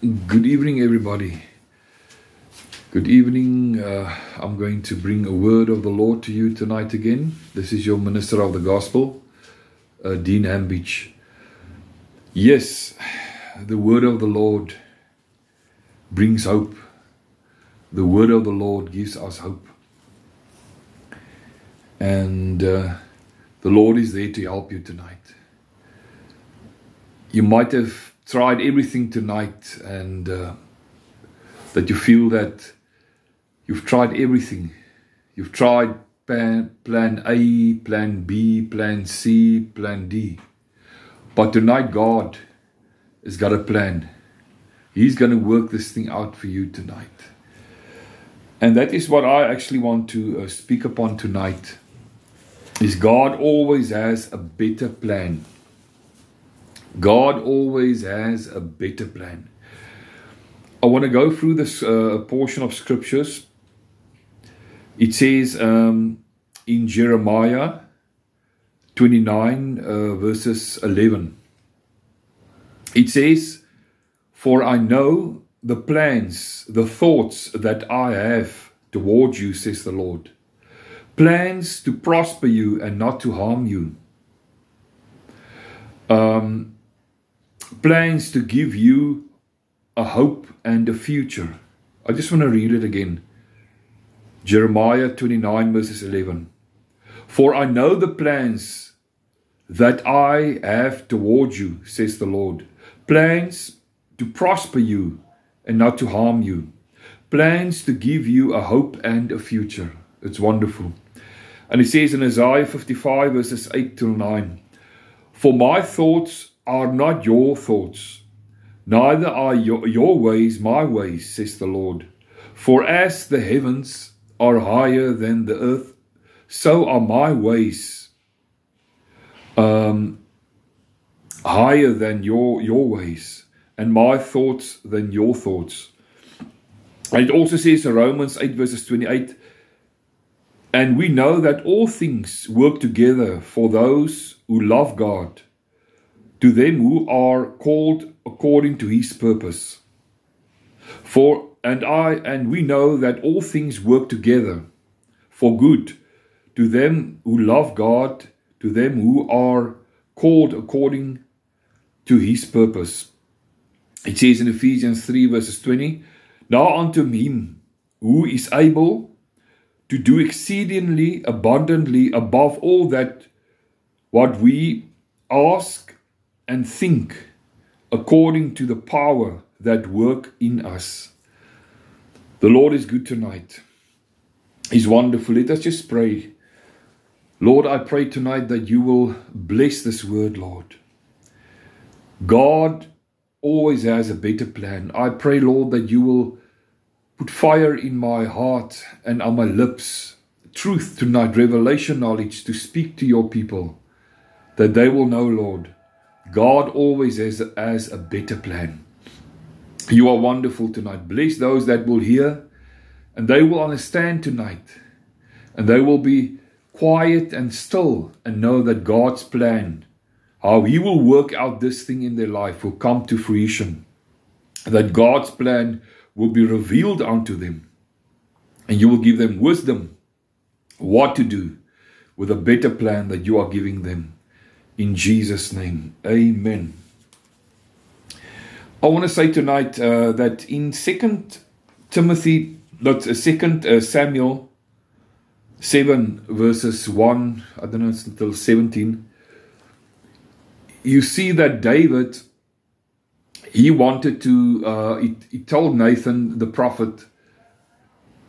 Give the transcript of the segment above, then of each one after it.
Good evening, everybody. Good evening. I'm going to bring a word of the Lord to you tonight again. This is your minister of the gospel, Dean Hambidge. Yes, the word of the Lord brings hope. The word of the Lord gives us hope. And the Lord is there to help you tonight. You might have tried everything tonight and that you feel that you've tried everything. You've tried plan A, plan B, plan C, plan D. But tonight God has got a plan. He's going to work this thing out for you tonight. And that is what I actually want to speak upon tonight. Is God always has a better plan. God always has a better plan. I want to go through this portion of scriptures. It says in Jeremiah 29 verses 11. It says, "For I know the plans, the thoughts that I have toward you, says the Lord. Plans to prosper you and not to harm you. Plans to give you a hope and a future." I just want to read it again. Jeremiah 29 verses 11. "For I know the plans that I have toward you, says the Lord. Plans to prosper you and not to harm you. Plans to give you a hope and a future." It's wonderful. And it says in Isaiah 55 verses 8 till 9. "For my thoughts are not your thoughts, neither are your ways my ways, says the Lord. For as the heavens are higher than the earth, so are my ways higher than your ways, and my thoughts than your thoughts." And it also says in Romans 8 verses 28, "And we know that all things work together for those who love God, to them who are called according to his purpose. And we know that all things work together for good to them who love God, to them who are called according to his purpose." It says in Ephesians 3 verses 20, "Now unto him who is able to do exceedingly abundantly above all that what we ask and think, according to the power that work in us." The Lord is good tonight. He's wonderful. Let us just pray. Lord, I pray tonight that you will bless this word, Lord. God always has a better plan. I pray, Lord, that you will put fire in my heart and on my lips, truth tonight, revelation knowledge to speak to your people, that they will know, Lord, God always has a better plan. You are wonderful tonight. Bless those that will hear, and they will understand tonight, and they will be quiet and still and know that God's plan, how he will work out this thing in their life, will come to fruition, that God's plan will be revealed unto them, and you will give them wisdom what to do with a better plan that you are giving them. In Jesus' name, amen. I want to say tonight that in 2 Samuel 7 verses 1, I don't know, it's until 17, you see that David, he wanted to, he told Nathan the prophet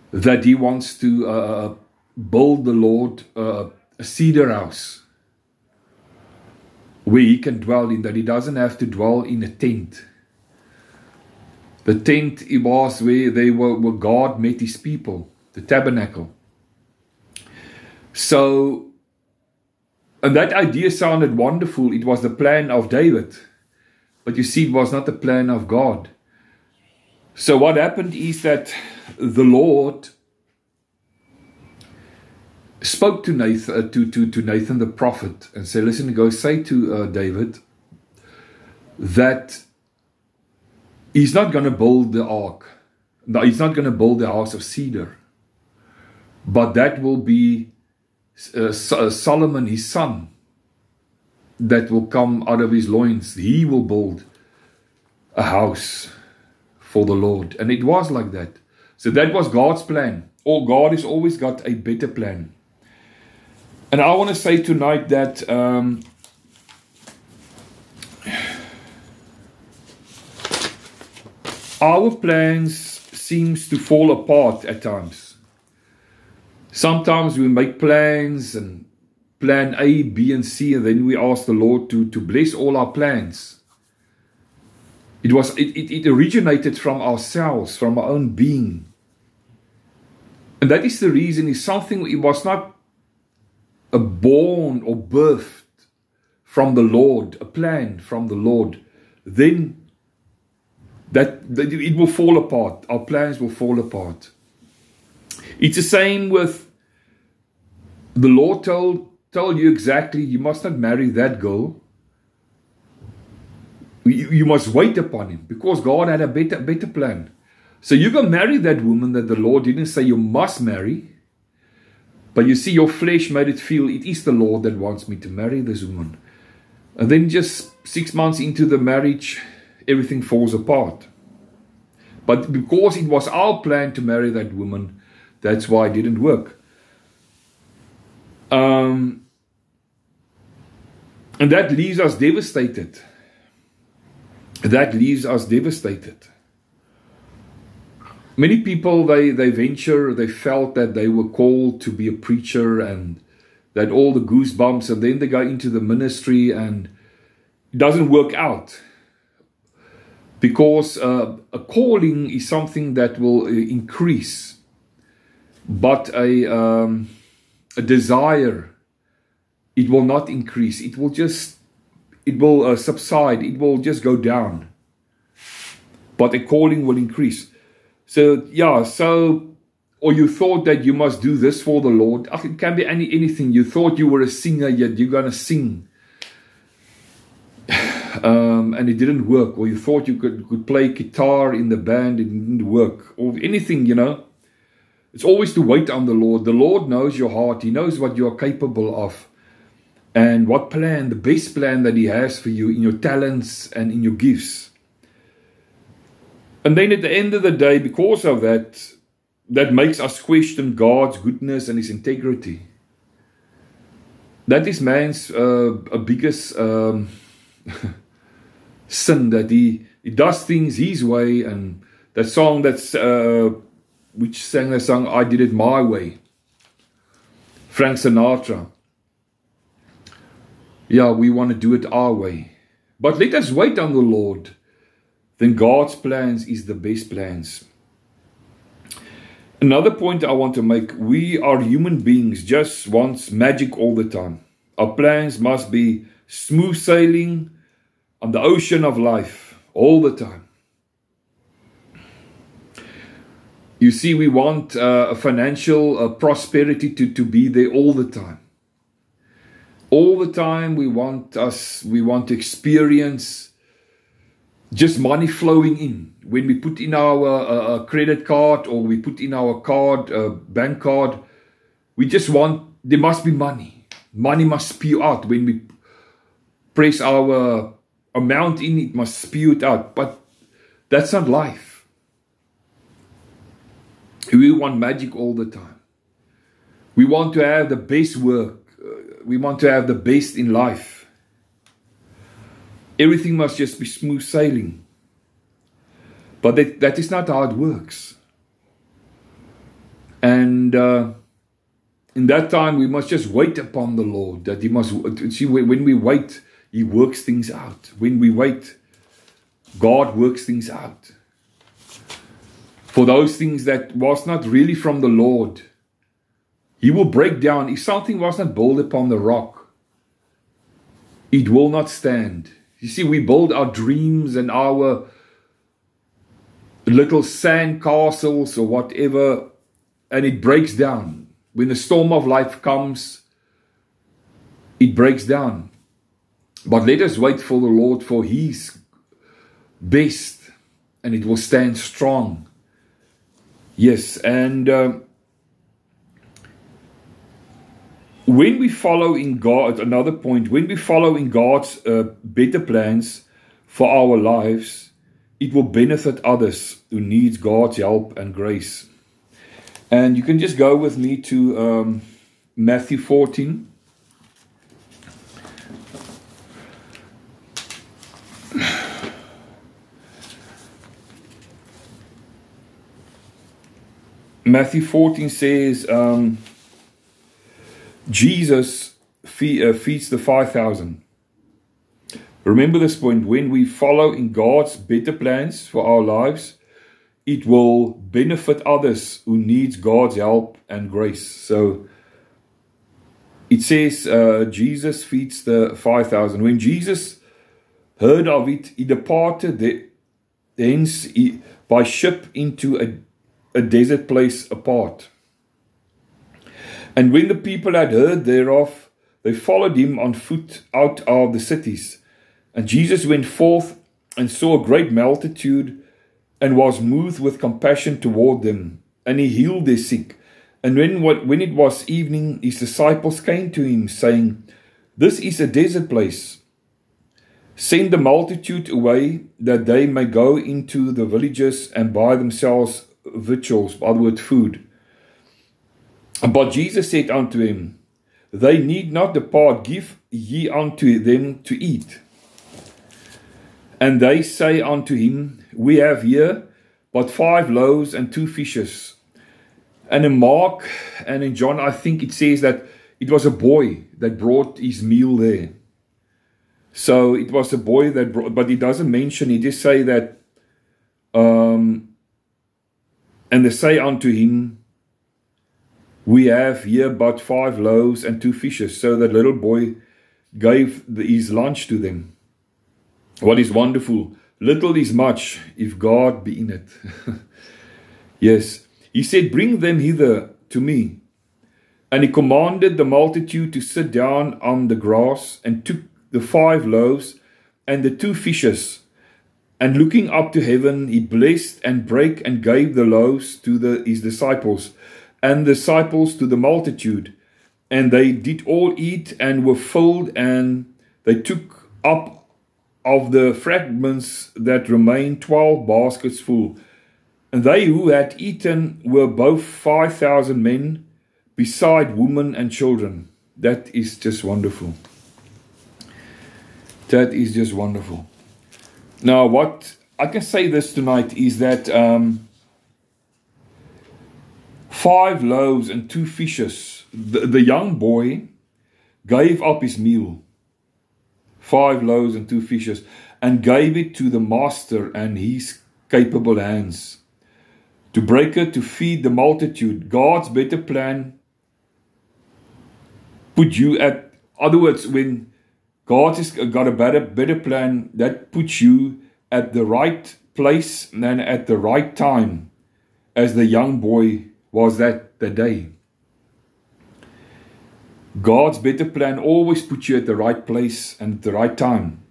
that he wants to build the Lord a cedar house where he can dwell in, that he doesn't have to dwell in a tent. The tent, it was where God met his people, the tabernacle. So, and that idea sounded wonderful. It was the plan of David. But you see, it was not the plan of God. So what happened is that the Lord spoke to Nathan the prophet and said, "Listen, go say to David that He's not going to build the ark. No, he's not going to build the house of cedar. But that will be Solomon, his son, that will come out of his loins. He will build a house for the Lord. And it was like that. So that was God's plan. Or God has always got a better plan. And I want to say tonight that our plans seems to fall apart at times. Sometimes we make plans and plan A, B, and C, and then we ask the Lord to bless all our plans. It originated from ourselves, from our own being. And that is the reason it's something, it was not born or birthed from the Lord, a plan from the Lord. Then that it will fall apart. Our plans will fall apart. It's the same with the Lord told you exactly, you must not marry that girl. You must wait upon him, because God had a better plan. So you can marry that woman that the Lord didn't say you must marry. But you see, your flesh made it feel it is the Lord that wants me to marry this woman. And then just 6 months into the marriage, everything falls apart. But because it was our plan to marry that woman, that's why it didn't work. And that leaves us devastated. That leaves us devastated. Many people, they felt that they were called to be a preacher and that all the goosebumps, and then they go into the ministry and it doesn't work out. Because a calling is something that will increase, but a desire, it will not increase. It will subside. It will just go down. But a calling will increase. So, yeah, or you thought that you must do this for the Lord. It can be anything. You thought you were a singer, yet you're going to sing. And it didn't work. Or you thought you could play guitar in the band, it didn't work. Or anything, you know. It's always to wait on the Lord. The Lord knows your heart. He knows what you are capable of. And what plan, the best plan that He has for you in your talents and in your gifts. And then at the end of the day, because of that, that makes us question God's goodness and His integrity. That is man's biggest sin, that he does things his way. And that song which sang the song, I Did It My Way, Frank Sinatra. Yeah, we want to do it our way. But let us wait on the Lord. Then God's plans is the best plans. Another point I want to make, we are human beings, just want magic all the time. Our plans must be smooth sailing on the ocean of life all the time. You see, we want a financial prosperity to be there all the time. All the time we want to experience just money flowing in. When we put in our credit card, or we put in our bank card, we just want, there must be money. Money must spew out. When we press our amount in, it must spew it out. But that's not life. We want magic all the time. We want to have the best work. We want to have the best in life. Everything must just be smooth sailing. But that is not how it works. And in that time, we must just wait upon the Lord. That He must see, when we wait, He works things out. When we wait, God works things out. For those things that was not really from the Lord, He will break down. If something was not built upon the rock, it will not stand. You see, we build our dreams and our little sand castles or whatever, and it breaks down. When the storm of life comes, it breaks down. But let us wait for the Lord, for His best and it will stand strong. Yes, and when we follow in God, another point, when we follow in God's better plans for our lives, it will benefit others who need God's help and grace. And you can just go with me to Matthew 14. Matthew 14 says, Jesus feeds the 5,000. Remember this point, when we follow in God's better plans for our lives, it will benefit others who need God's help and grace. So it says Jesus feeds the 5,000. When Jesus heard of it, he departed thence by ship into a desert place apart. And when the people had heard thereof, they followed him on foot out of the cities. And Jesus went forth and saw a great multitude, and was moved with compassion toward them, and he healed their sick. And when it was evening, his disciples came to him, saying, This is a desert place. Send the multitude away, that they may go into the villages and buy themselves victuals, in other words, food. But Jesus said unto him, They need not depart, give ye unto them to eat. And they say unto him, We have here but 5 loaves and 2 fishes. And in Mark and in John, I think it says that it was a boy that brought his meal there. So it was a boy that brought, but he doesn't mention, he just say that, and they say unto him, We have here but 5 loaves and 2 fishes. So that little boy gave his lunch to them. What is wonderful, little is much, if God be in it. Yes, he said, Bring them hither to me. And he commanded the multitude to sit down on the grass, and took the 5 loaves and the 2 fishes. And looking up to heaven, he blessed and brake and gave the loaves to his disciples, and the disciples to the multitude. And they did all eat and were filled, and they took up of the fragments that remained 12 baskets full. And they who had eaten were both 5,000 men, beside women and children. That is just wonderful. That is just wonderful. Now, what I can say this tonight is that 5 loaves and 2 fishes. The young boy gave up his meal, 5 loaves and 2 fishes, and gave it to the master and his capable hands, to break it, to feed the multitude. God's better plan put you at, other words, when God has got a better plan, that puts you at the right place and at the right time, as the young boy was that day. God's better plan always puts you at the right place and at the right time.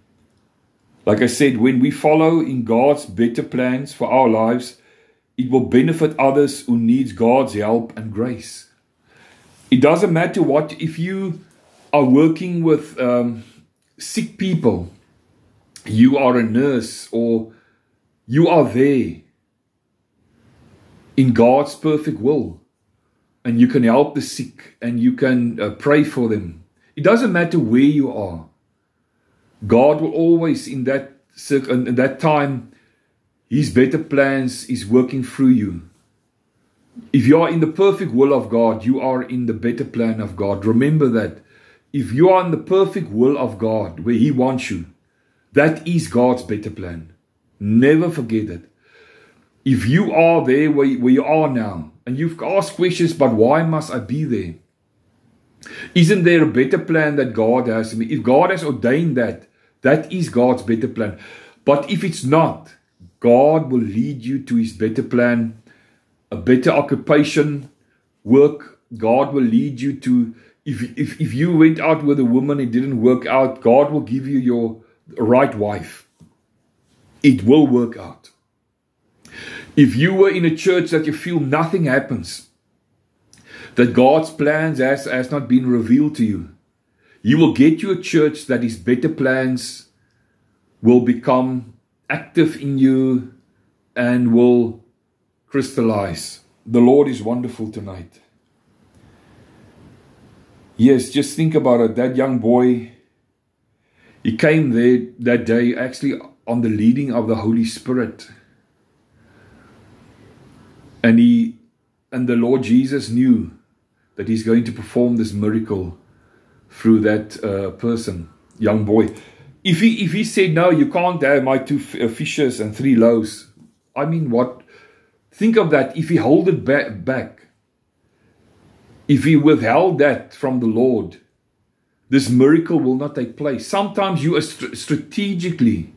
Like I said, when we follow in God's better plans for our lives, it will benefit others who need God's help and grace. It doesn't matter what, if you are working with sick people, you are a nurse, or you are there in God's perfect will, and you can help the sick, and you can pray for them. It doesn't matter where you are. God will always, in that time, His better plans is working through you. If you are in the perfect will of God, you are in the better plan of God. Remember that. If you are in the perfect will of God, where He wants you, that is God's better plan. Never forget it. If you are there where you are now, and you've asked questions, but why must I be there? Isn't there a better plan that God has for me? If God has ordained that, that is God's better plan. But if it's not, God will lead you to His better plan, a better occupation, work. God will lead you to, if you went out with a woman, it didn't work out, God will give you your right wife. It will work out. If you were in a church that you feel nothing happens, that God's plans has not been revealed to you, He will get you a church that His better plans will become active in you and will crystallize. The Lord is wonderful tonight. Yes, just think about it. That young boy, he came there that day actually on the leading of the Holy Spirit. And the Lord Jesus knew that He's going to perform this miracle through that person, young boy. If he said, no, you can't have my 2 fishes and 3 loaves. I mean, what? Think of that. If he held it back, if he withheld that from the Lord, this miracle will not take place. Sometimes you are strategically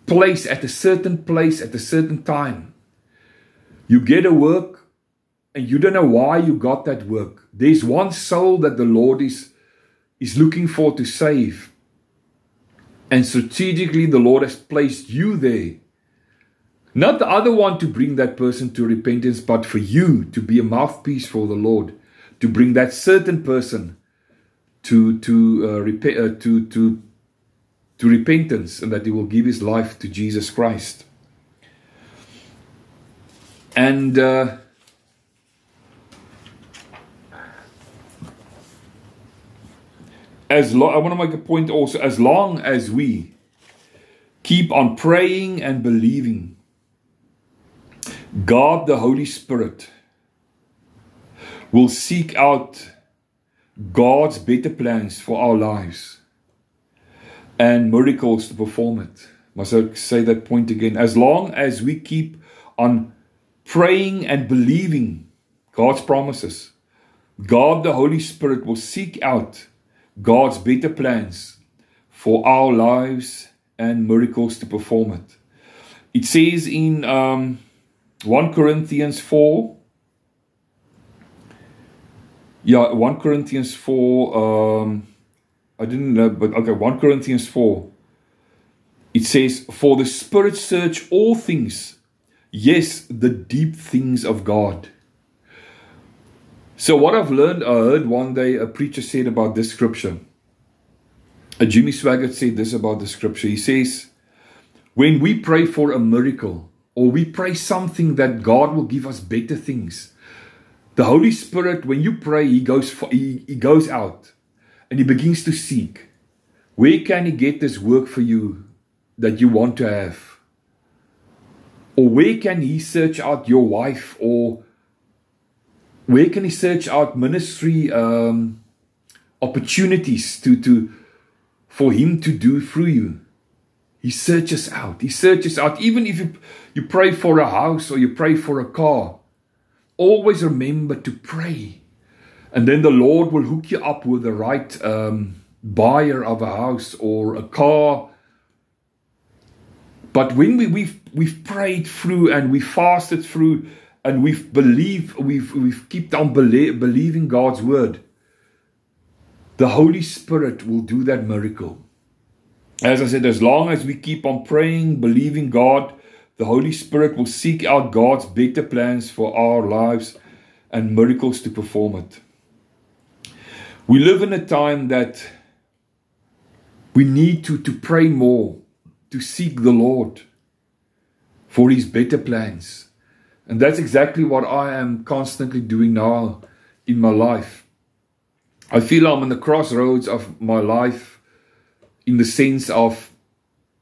placed at a certain place at a certain time. You get a work and you don't know why you got that work. There's one soul that the Lord is looking for to save. And strategically the Lord has placed you there. Not the other one to bring that person to repentance, but for you to be a mouthpiece for the Lord. To bring that certain person to repentance, and that he will give his life to Jesus Christ. And I want to make a point also, as long as we keep on praying and believing, God the Holy Spirit will seek out God's better plans for our lives and miracles to perform it. Must I say that point again? As long as we keep on praying and believing God's promises, God the Holy Spirit will seek out God's better plans for our lives and miracles to perform it. It says in 1 Corinthians 4, 1 Corinthians 4, I didn't know, but okay, 1 Corinthians 4, it says, for the Spirit search all things, yes, the deep things of God. So what I've learned, I heard one day a preacher said about this scripture. Jimmy Swaggart said this about the scripture. He says, when we pray for a miracle, or we pray something that God will give us better things, the Holy Spirit, when you pray, He goes out and He begins to seek. Where can He get this work for you that you want to have? Or where can He search out your wife? Or where can He search out ministry opportunities for Him to do through you? He searches out. He searches out. Even if you pray for a house or you pray for a car, always remember to pray. And then the Lord will hook you up with the right buyer of a house or a car. But when we've prayed through and we fasted through and we've kept on believing God's word, the Holy Spirit will do that miracle. As I said, as long as we keep on praying, believing God, the Holy Spirit will seek out God's better plans for our lives and miracles to perform it. We live in a time that we need to pray more, to seek the Lord for His better plans. And that's exactly what I am constantly doing now in my life. I feel I'm in the crossroads of my life, in the sense of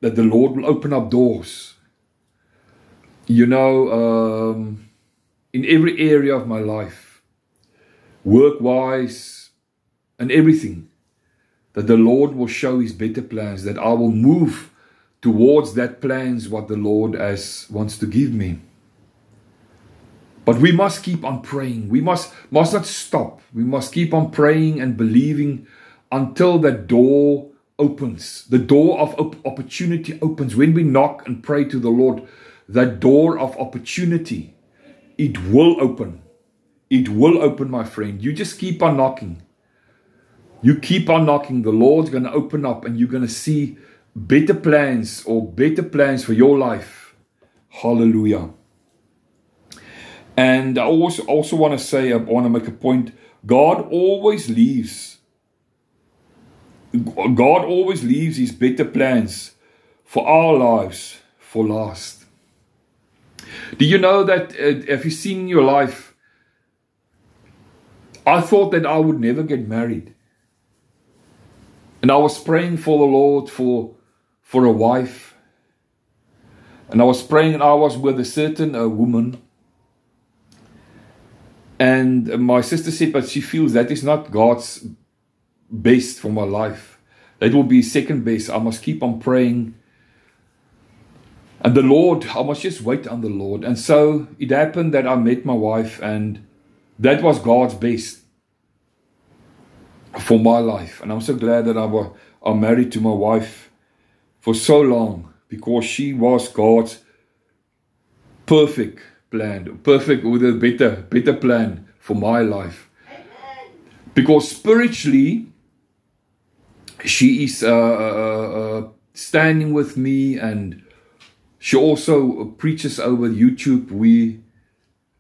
that the Lord will open up doors. You know, in every area of my life, work-wise and everything, that the Lord will show His better plans, that I will move towards that plans what the Lord wants to give me. But we must keep on praying. We must not stop. We must keep on praying and believing until that door opens. The door of opportunity opens. When we knock and pray to the Lord, that door of opportunity, it will open. It will open, my friend. You just keep on knocking. You keep on knocking. The Lord's going to open up and you're going to see better plans for your life. Hallelujah. And I also want to say, I want to make a point, God always leaves his better plans for our lives for last. Do you know that, have you seen your life? I thought that I would never get married. And I was praying for the Lord for a wife. And I was praying, and I was with a certain woman. And my sister said, but she feels that is not God's best for my life. That will be second best. I must keep on praying. And the Lord, I must just wait on the Lord. And so it happened that I met my wife, and that was God's best for my life. And I'm so glad that I'm married to my wife for so long, because she was God's perfect plan, perfect with a better plan for my life. Because spiritually, she is standing with me, and she also preaches over YouTube.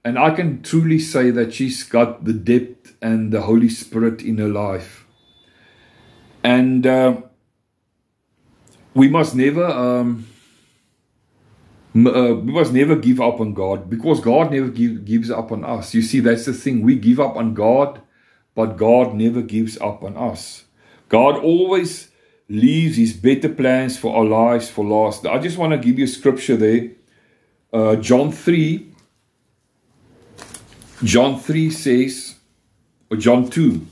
And I can truly say that she's got the depth and the Holy Spirit in her life. And we must never give up on God, because God never gives up on us. You see, that's the thing. We give up on God, but God never gives up on us. God always leaves his better plans for our lives for last. I just want to give you a scripture there. John 3 says, or John 2,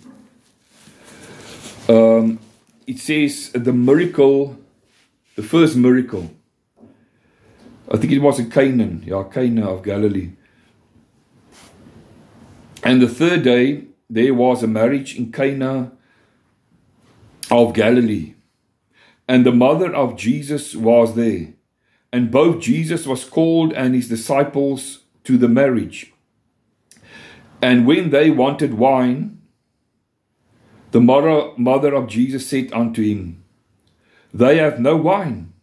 it says the first miracle, I think it was in Canaan, Cana of Galilee. And the third day, there was a marriage in Cana of Galilee. And the mother of Jesus was there. And both Jesus was called and his disciples to the marriage. And when they wanted wine, the mother of Jesus said unto him, They have no wine.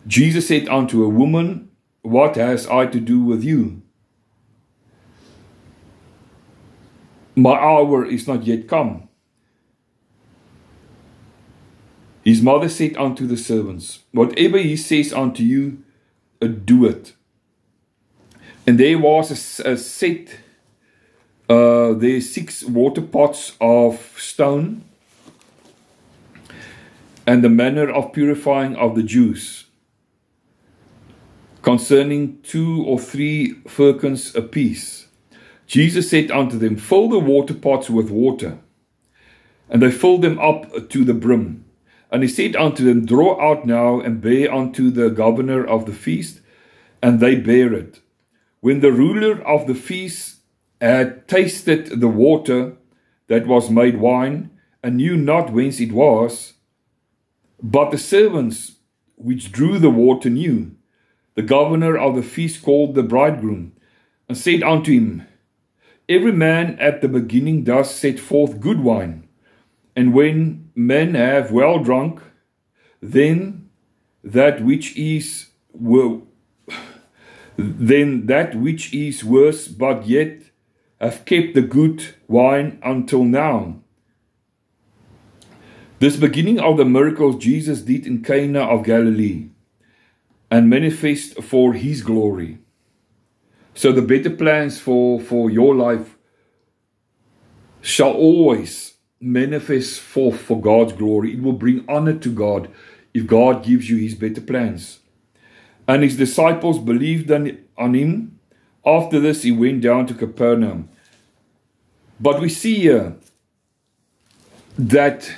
Jesus said unto a woman, What has I to do with you? My hour is not yet come. His mother said unto the servants, Whatever he says unto you, do it. And there was a set, there 6 water pots of stone, and the manner of purifying of the Jews, concerning 2 or 3 firkins apiece. Jesus said unto them, Fill the water pots with water. And they filled them up to the brim. And he said unto them, Draw out now, and bear unto the governor of the feast. And they bare it. When the ruler of the feast had tasted the water that was made wine, and knew not whence it was, but the servants which drew the water knew, the governor of the feast called the bridegroom, and said unto him, Every man at the beginning does set forth good wine, and when men have well drunk, then that which is worse, but yet have kept the good wine until now. This beginning of the miracles Jesus did in Cana of Galilee, and manifest for his glory. So the better plans for your life shall always manifest forth for God's glory. It will bring honor to God if God gives you his better plans. And his disciples believed on him. After this he went down to Capernaum. But we see here that,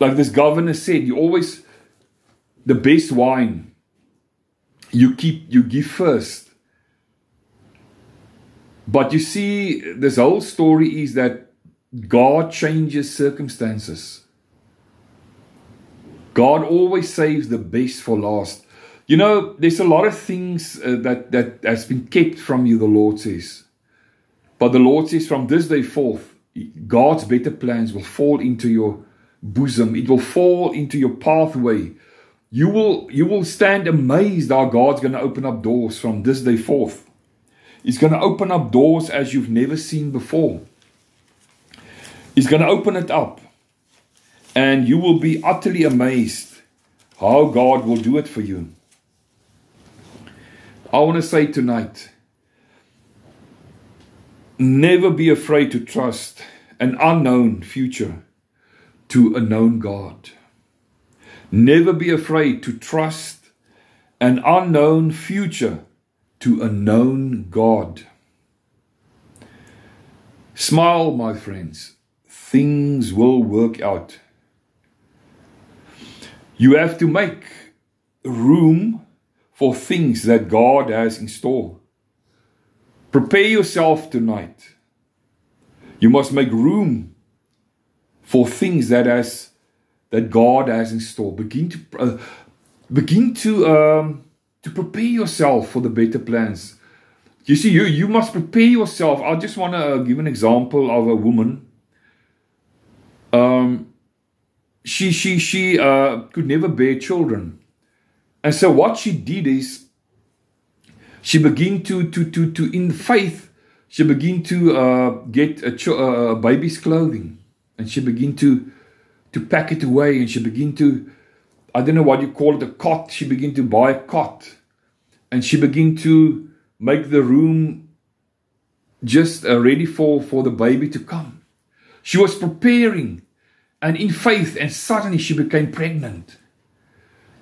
like this governor said, you always, the best wine you give first. But you see, this whole story is that God changes circumstances. God always saves the best for last. You know, there's a lot of things that has been kept from you, the Lord says. But the Lord says, from this day forth, God's better plans will fall into your bosom. It will fall into your pathway. you will stand amazed how God's going to open up doors from this day forth. He's going to open up doors as you've never seen before. He's going to open it up. And you will be utterly amazed how God will do it for you. I want to say tonight, never be afraid to trust an unknown future to a known God. Never be afraid to trust an unknown future to a known God. Smile, my friends. Things will work out. You have to make room for things that God has in store. Prepare yourself tonight. You must make room for things that God has in store. Begin to prepare yourself for the better plans. You see, you must prepare yourself. I just want to give an example of a woman. She could never bear children, and so what she did is she began to in faith. She began to get a baby's clothing, and she began to pack it away, and she began to, I don't know what you call it, a cot. She began to buy a cot, and she began to make the room just ready for the baby to come. She was preparing, and in faith, and suddenly she became pregnant.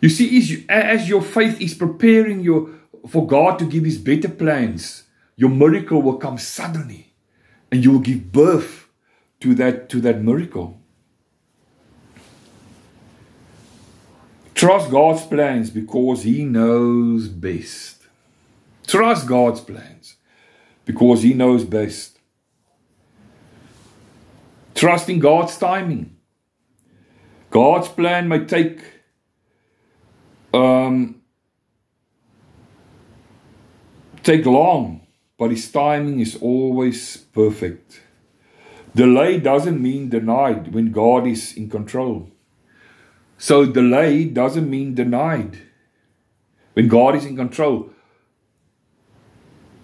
You see, as your faith is preparing for God to give His better plans, your miracle will come suddenly, and you will give birth to that miracle. Trust God's plans because He knows best. Trust God's plans because He knows best. Trust in God's timing. God's plan may take long, but His timing is always perfect. Delay doesn't mean denied when God is in control. So delay doesn't mean denied when God is in control.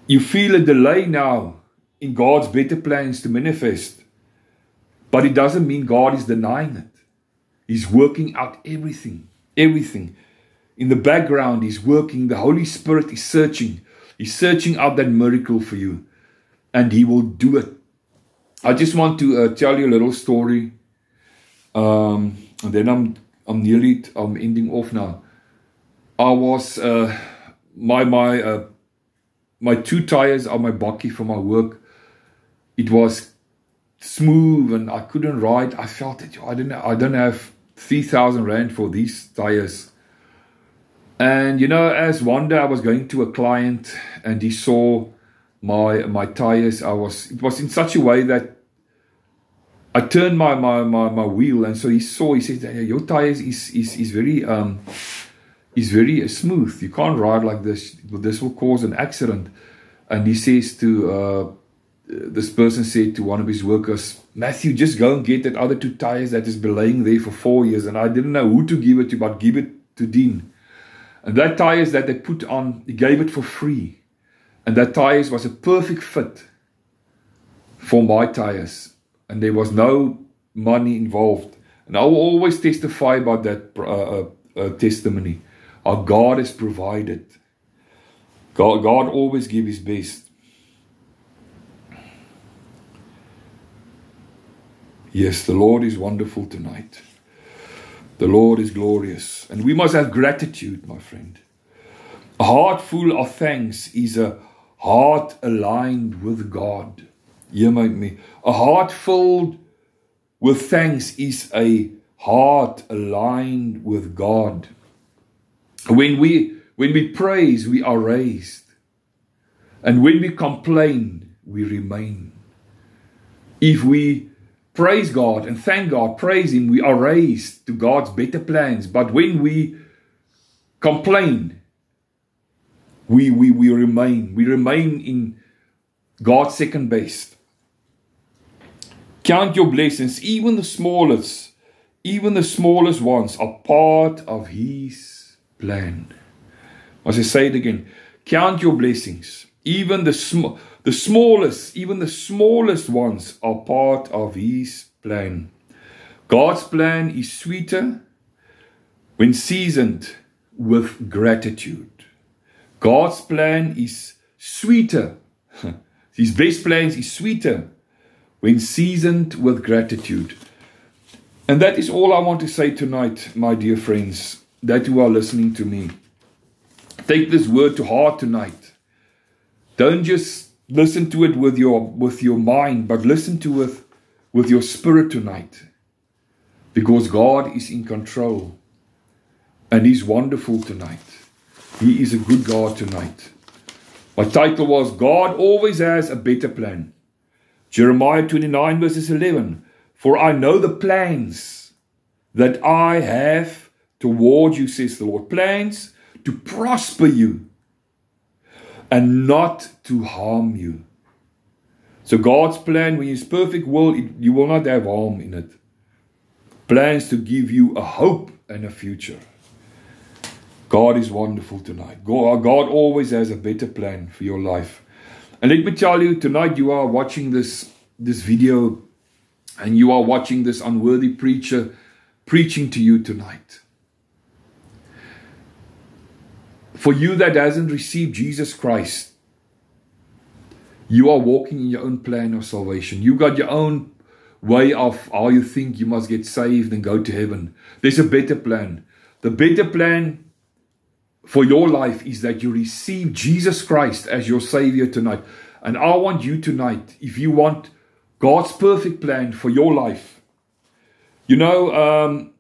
You feel a delay now in God's better plans to manifest, but it doesn't mean God is denying it. He's working out everything. In the background, He's working. The Holy Spirit is searching. He's searching out that miracle for you, and He will do it. I just want to tell you a little story, and then I'm ending off now. I was my two tires on my bakkie for my work. It was smooth, and I couldn't ride. I felt it. I don't have 3,000 rand for these tires. And as one day I was going to a client, and he saw my tires. It was in such a way that I turned my wheel, and so he said, hey, your tires is very smooth. You can't ride like this. This will cause an accident. And he says to this person said to one of his workers, Matthew, just go and get that other two tires that has been laying there for 4 years. And I didn't know who to give it to, but give it to Dean. And that tires that they put on, he gave it for free. And that tires was a perfect fit for my tires. And there was no money involved. And I will always testify about that testimony. How God has provided. God always gives His best. Yes, the Lord is wonderful tonight. The Lord is glorious. And we must have gratitude, my friend. A heart full of thanks is a heart aligned with God. Hear me. A heart filled with thanks is a heart aligned with God. When we praise, we are raised. And when we complain, we remain. If we praise God and thank God, praise Him, we are raised to God's better plans. But when we complain, we remain. We remain in God's second best. Count your blessings, even the smallest ones are part of His plan. As I say it again, count your blessings. Even the smallest ones are part of His plan. God's plan is sweeter when seasoned with gratitude. God's plan is sweeter. His best plans is sweeter when seasoned with gratitude. And that is all I want to say tonight, my dear friends, that you are listening to me. Take this word to heart tonight. Don't just listen to it with your mind, but listen to it with your spirit tonight. Because God is in control. And He's wonderful tonight. He is a good God tonight. My title was, God always has a better plan. Jeremiah 29 verses 11. For I know the plans that I have toward you, says the Lord. Plans to prosper you and not to harm you. So God's plan, when His perfect will, you will not have harm in it. Plans to give you a hope and a future. God is wonderful tonight. God always has a better plan for your life. And let me tell you, tonight you are watching this video and you are watching this unworthy preacher preaching to you tonight. For you that hasn't received Jesus Christ, you are walking in your own plan of salvation. You got your own way of how you think you must get saved and go to heaven. There's a better plan. The better plan for your life is that you receive Jesus Christ as your Savior tonight. And I want you tonight, if you want God's perfect plan for your life, God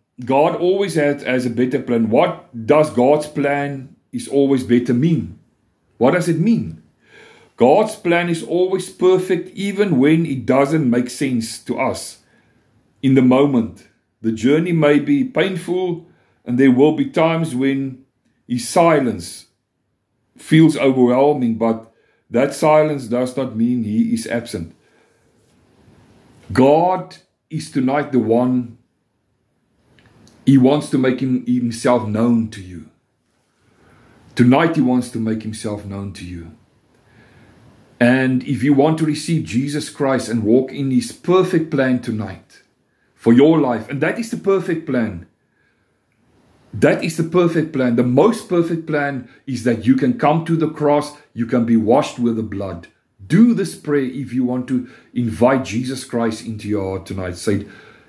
always has a better plan. What does God's plan is always better mean? What does it mean? God's plan is always perfect even when it doesn't make sense to us in the moment. The journey may be painful and there will be times when His silence feels overwhelming, but that silence does not mean He is absent. God is tonight the one, He wants to make Himself known to you. Tonight He wants to make Himself known to you. And if you want to receive Jesus Christ and walk in His perfect plan tonight for your life, and that is the perfect plan. That is the perfect plan. The most perfect plan is that you can come to the cross, you can be washed with the blood. Do this prayer if you want to invite Jesus Christ into your heart tonight. Say,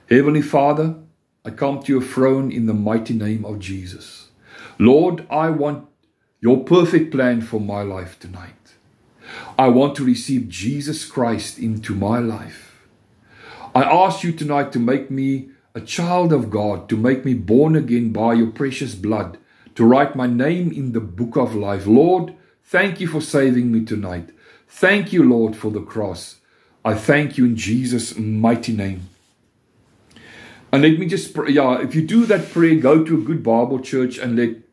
Heavenly Father, I come to your throne in the mighty name of Jesus. Lord, I want your perfect plan for my life tonight. I want to receive Jesus Christ into my life. I ask you tonight to make me a child of God, to make me born again by your precious blood, to write my name in the book of life. Lord, thank you for saving me tonight. Thank you, Lord, for the cross. I thank you in Jesus' mighty name. And let me just pray. If you do that prayer, go to a good Bible church and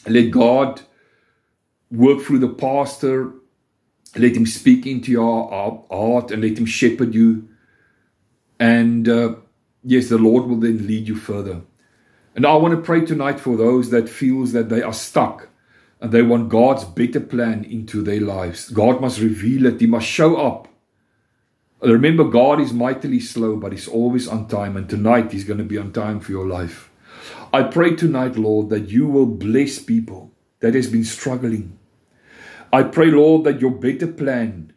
let God work through the pastor. Let Him speak into your heart and let Him shepherd you. And yes, the Lord will then lead you further. And I want to pray tonight for those that feels that they are stuck and they want God's better plan into their lives. God must reveal it. He must show up. Remember, God is mightily slow, but He's always on time. And tonight He's going to be on time for your life. I pray tonight, Lord, that you will bless people that has been struggling. I pray, Lord, that your better plan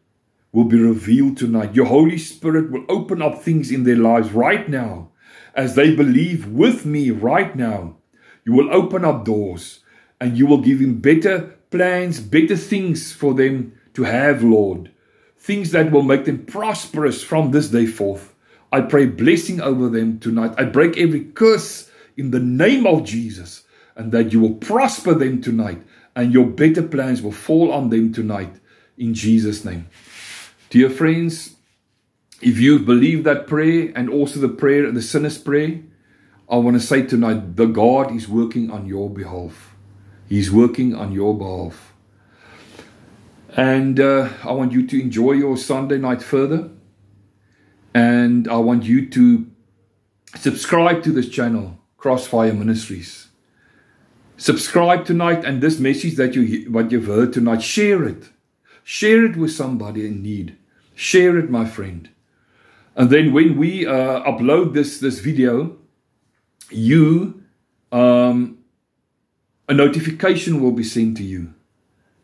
will be revealed tonight. Your Holy Spirit will open up things in their lives right now as they believe with me right now. You will open up doors and you will give Him better plans, better things for them to have, Lord. Things that will make them prosperous from this day forth. I pray blessing over them tonight. I break every curse in the name of Jesus, and that you will prosper them tonight and your better plans will fall on them tonight in Jesus' name. Dear friends, if you believe that prayer and also the prayer, the sinner's prayer, I want to say tonight, the God is working on your behalf. He's working on your behalf. And I want you to enjoy your Sunday night further. And I want you to subscribe to this channel, Crossfire Ministries. Subscribe tonight, and this message that what you've heard tonight, share it. Share it with somebody in need. Share it, my friend. And then when we upload this video, a notification will be sent to you.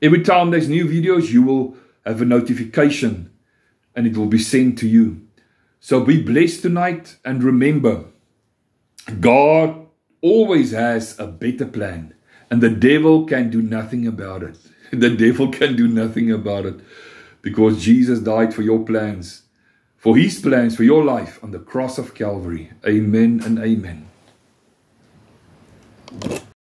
Every time there's new videos, you will have a notification and it will be sent to you. So be blessed tonight, and remember, God always has a better plan, and the devil can do nothing about it. The devil can do nothing about it, because Jesus died for your plans, for his plans for your life on the cross of Calvary. Amen and amen.